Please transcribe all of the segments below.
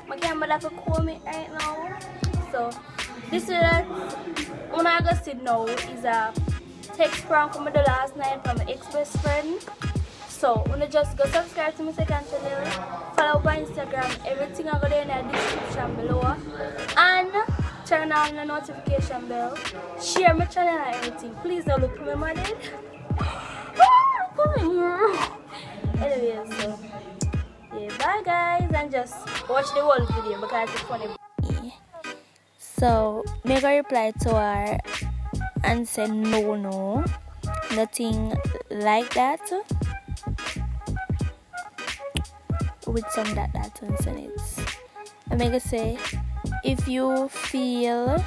my camera for call me right now. So this is when I got sit now is a text prank from the last night from my ex-best friend. So when you just go subscribe to my second channel, follow my Instagram, everything I got in the description below, and turn on the notification bell. Share my channel and everything. Please don't look for me, my dad. Anyway, so yeah, bye guys, and just watch the whole video because it's funny. So Mega replied to her and said no, nothing like that, with some that in it. And Mega say, if you feel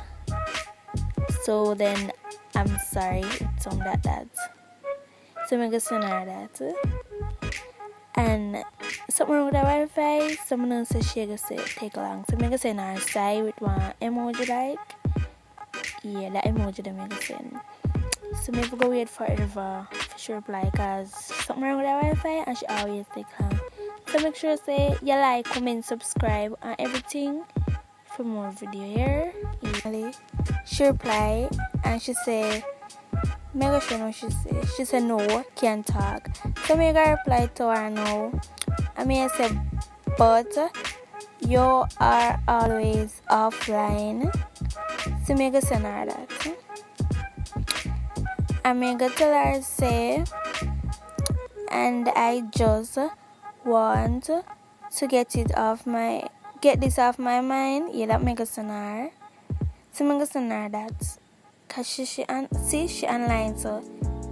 so, then I'm sorry, with some that. So Mega send her that. And something wrong with the Wi-Fi, someone else says she gonna say take long. So Mega send her side with one emoji like. Yeah, that emoji that Mega send. So maybe go wait for her she reply because something wrong with the Wi-Fi and she always take long. So make sure say you like, comment, subscribe and everything for more video here. Yeah. She reply and she say, Mega sure know she say. She said no, can't talk. So Mega replied to her no. I mean I said, but you are always offline. So Mega send her that. And Mega tell her say, and I just want to get this off my mind. Yeah, that Mega send her. So Mega send her that. Cause she online, so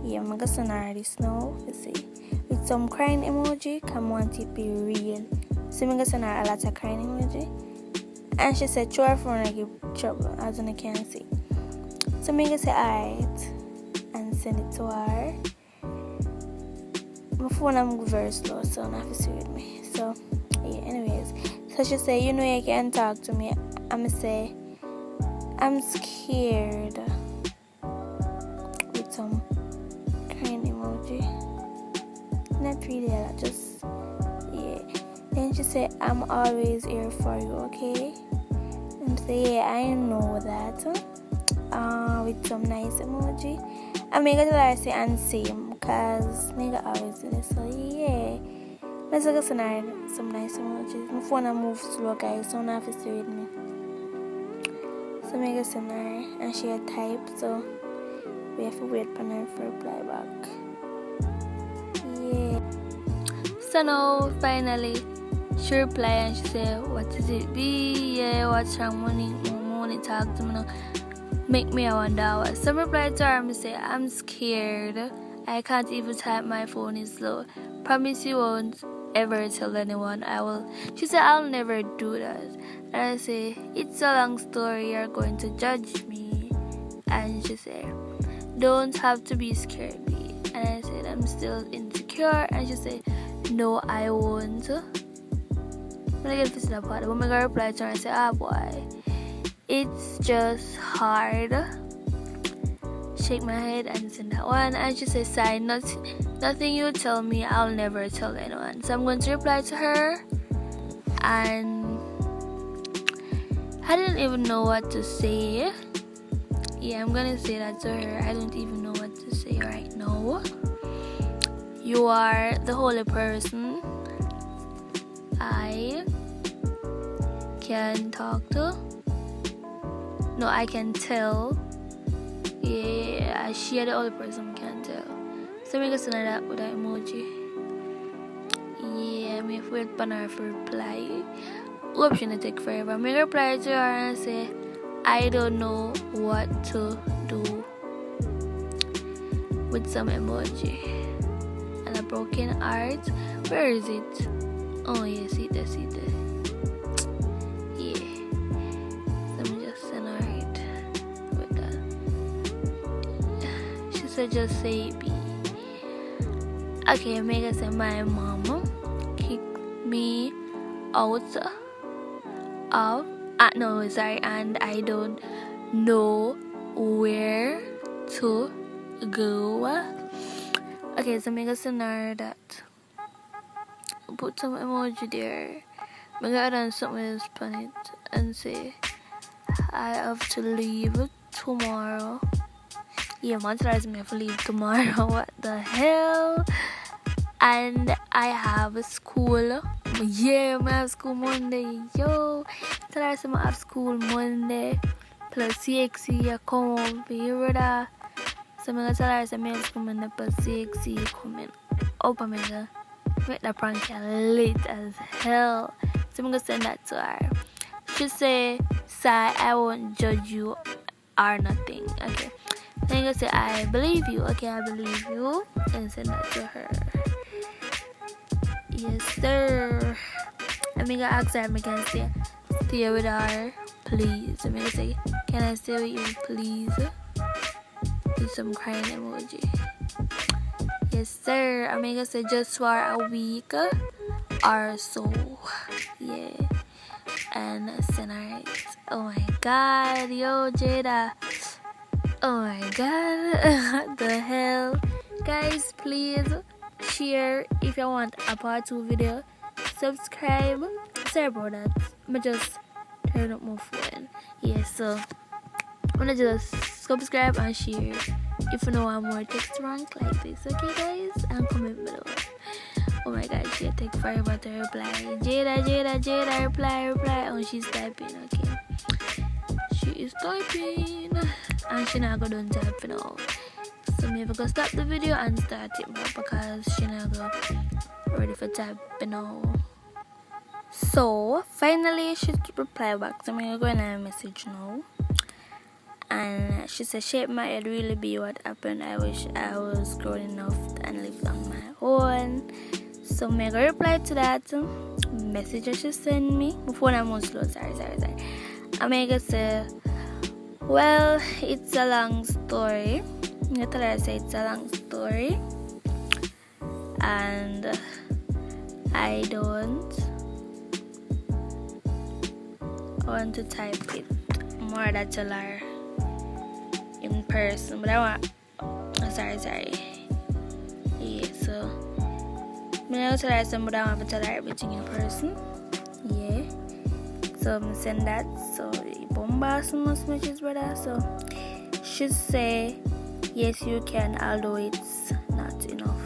yeah, I'm gonna send her this now. You see, with some crying emoji, come want it be real. So I'm gonna send her a lot of crying emoji, and she said, "Try for I give trouble," as I can see. So I'm gonna say alright, and send it to her. My phone I'm very slow, so don't have to see with me. So yeah, anyways, so she said, "You know you can talk to me." I'ma say, "I'm scared." Some crying emoji. Not really, just yeah. Then she said, "I'm always here for you, okay?" And say, "Yeah, I know that." With some nice emoji. I make it like say and same, cause Mega always do this. So yeah, let's go send some nice emojis. My phone I move slow, guys, so don't have to stay with me. So Mega send her and she had type, so we have to wait for her for reply back. Yeah. So now finally she reply and she say, "What is it be? Yeah, what's wrong, Monique? Monique talk to me now. Make me a wonder what." So I reply to her and say, "I'm scared. I can't even type, my phone is slow. Promise you won't ever tell anyone. I will." She said, "I'll never do that." And I say, "It's a long story, you're going to judge me." And she said, "Don't have to be scared, B." And I said, "I'm still insecure." And she said, "No, I won't." When I get to that part, when I reply to her and say, "Ah boy, it's just hard." Shake my head and send that one. And she said, "Sigh, nothing you tell me, I'll never tell anyone." So I'm going to reply to her. And I didn't even know what to say. Yeah, I'm gonna say that to her. I don't even know what to say right now. You are the holy person I can talk to. No, I can tell. Yeah, she the only person I can tell. So we gonna send her that with an emoji. Yeah, me wait for her for reply. Hope she not take forever. I'm gonna reply to her and say, "I don't know what to do," with some emoji and a broken heart. Where is it? Oh yeah, see there. Yeah. Let me just send her it with that. She said, "Just say B." Okay, Mega said, "My mama kicked me out of no, sorry, and I don't know where to go." Okay, so Mega send her that. Put some emoji there. I got on something else on it and say I have to leave tomorrow. Yeah, man tells me I have to leave tomorrow. What the hell? And I have school. Yeah, I have school Monday. Yo, tell her I have school Monday. Plus CXC, I come over here. So I'm going to tell her I have school Monday plus CXC coming. Open me the make the prank late as hell. So I'm going to send that to her. She say, "Sai, I won't judge you or nothing." Okay. Then I'm going to say, "I believe you." Okay, I believe you. And send that to her. Yes, sir. I'm going to ask her if I can stay with her, please. I'm going to say, "Can I stay with you, please?" With some crying emoji. Yes, sir. I'm going to say just for a week or so. Yeah. And send her it. Oh my god, yo, Jada. Oh my god. What the hell? Guys, please share if you want a part 2 video. Subscribe. Sorry about that. I'm just turn up my phone. Yeah, so I'm gonna just subscribe and share if you know want more text rank like this. Okay, guys? And comment below. Oh my god, she take forever to reply. Jada, reply. Oh, she's typing, okay. She is typing. And she not gonna type now. So maybe go stop the video and start it more because she not go ready for type now. So finally she reply back. So I'm gonna go in a message now. And she said, "Shape my head really be what happened. I wish I was grown enough and lived on my own." So I'm gonna reply to that message that she sent me. My phone I'm on slow, sorry. I'm gonna say, "Well, it's a long story." I'm gonna tell her I say it's a long story. And I don't want to type it more than tell her in person, but I want sorry. Yeah, so I'm gonna tell her something, but I want to tell her everything in person. Yeah. So I'm gonna send that. So bombast most messages, brother. So she say, "Yes, you can, although it's not enough."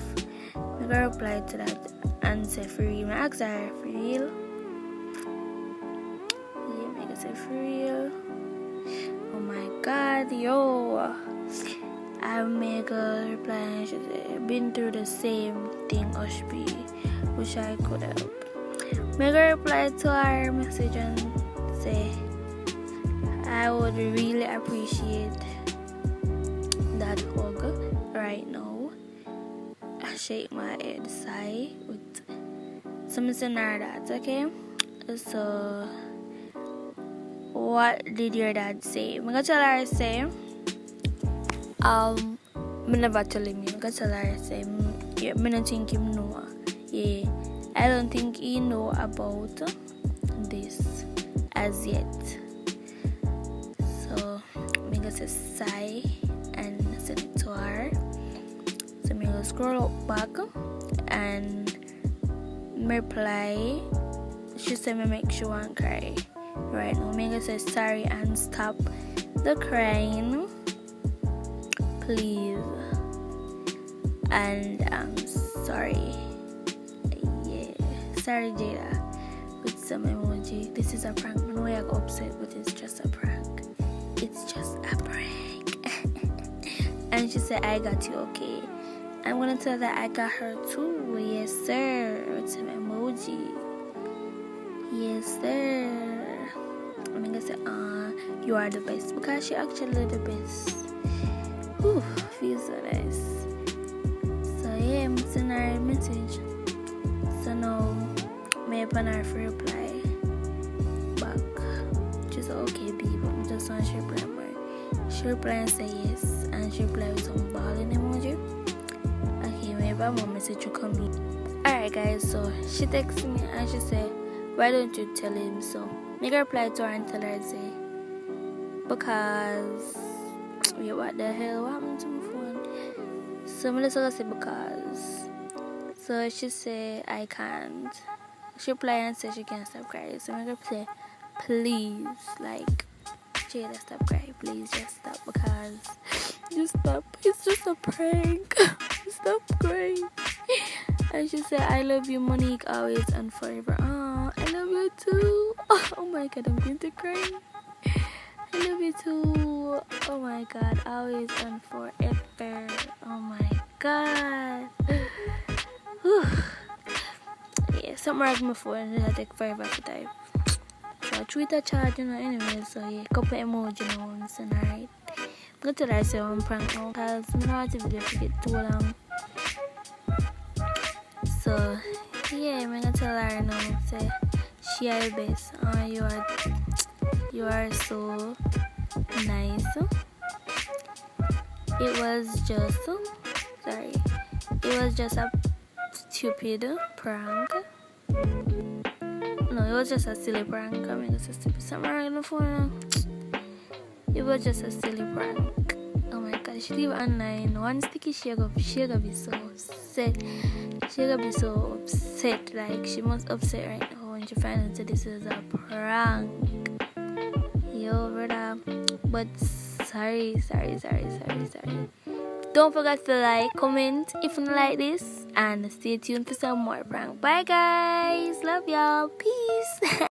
I'm gonna reply to that and say for real. I ask her for real. Yeah, I'm gonna say for real. Oh my god, yo. I make a reply and she say, "Been through the same thing, Oshby. Wish I could help." Make a reply to her message and say, "I would really appreciate that hug right now." I shake my head, sigh with something like that, okay? So what did your dad say? I'm gonna tell her say, me never tell him. I'm gonna tell her say, yeah, me don't think him know. Yeah, I don't think he know about this as yet. So I'm gonna say sigh and send it to her. So I'm gonna scroll up back and reply. She said me make sure and cry. Right now, I'm gonna say sorry and stop the crying, please. And I'm sorry. Yeah, sorry, Jada. With some emoji. This is a prank. I know you're upset, but it's just a prank. It's just a prank. And she said, "I got you, okay." I'm gonna tell her I got her too. Yes, sir. With some emoji. Yes, sir. I'm gonna say, "You are the best," because she actually the best. Whew, feels so nice. So yeah, I'm sending her a message. So now, may open her for reply back. She's okay, people. I just want to reply more. She reply and say yes, and she reply with some balling emoji. Okay, maybe I'm gonna message you come in. Alright, guys. So she texts me and she said, "Why don't you tell him so?" Make a reply to her and tell her, say, because, wait, what the hell? What happened to my phone? So I'm just gonna say because. So she say I can't. she reply and say she can't stop crying. So I'm gonna say, please, like, Jada, stop crying, please, just stop, because just stop. It's just a prank. Stop crying. And she said, I love you, Monique, always and forever. Oh, I love you too. Oh my God, I'm going to cry. I love you too. Oh my God, always and forever. Oh my God. Whew. Yeah, something wrong with my phone and it'll take forever to type. So I tweet a charge, anyway, so yeah, couple emoji now, so alright. I'm going to tell her say one prank now, because I don't want the video to get too long. So yeah, I'm gonna tell her now, say she are the best. You are so nice. It was just a stupid prank. No, it was just a silly prank. I mean, it's a stupid. Something wrong on the phone now. It was just a silly prank. Oh my God, she leave online. One sticky she gonna be so upset. She gonna be so upset. Like, she must upset right now when she finds out that this is a prank. Yo, brother. But sorry. Don't forget to like, comment if you like this, and stay tuned for some more prank. Bye guys. Love y'all. Peace.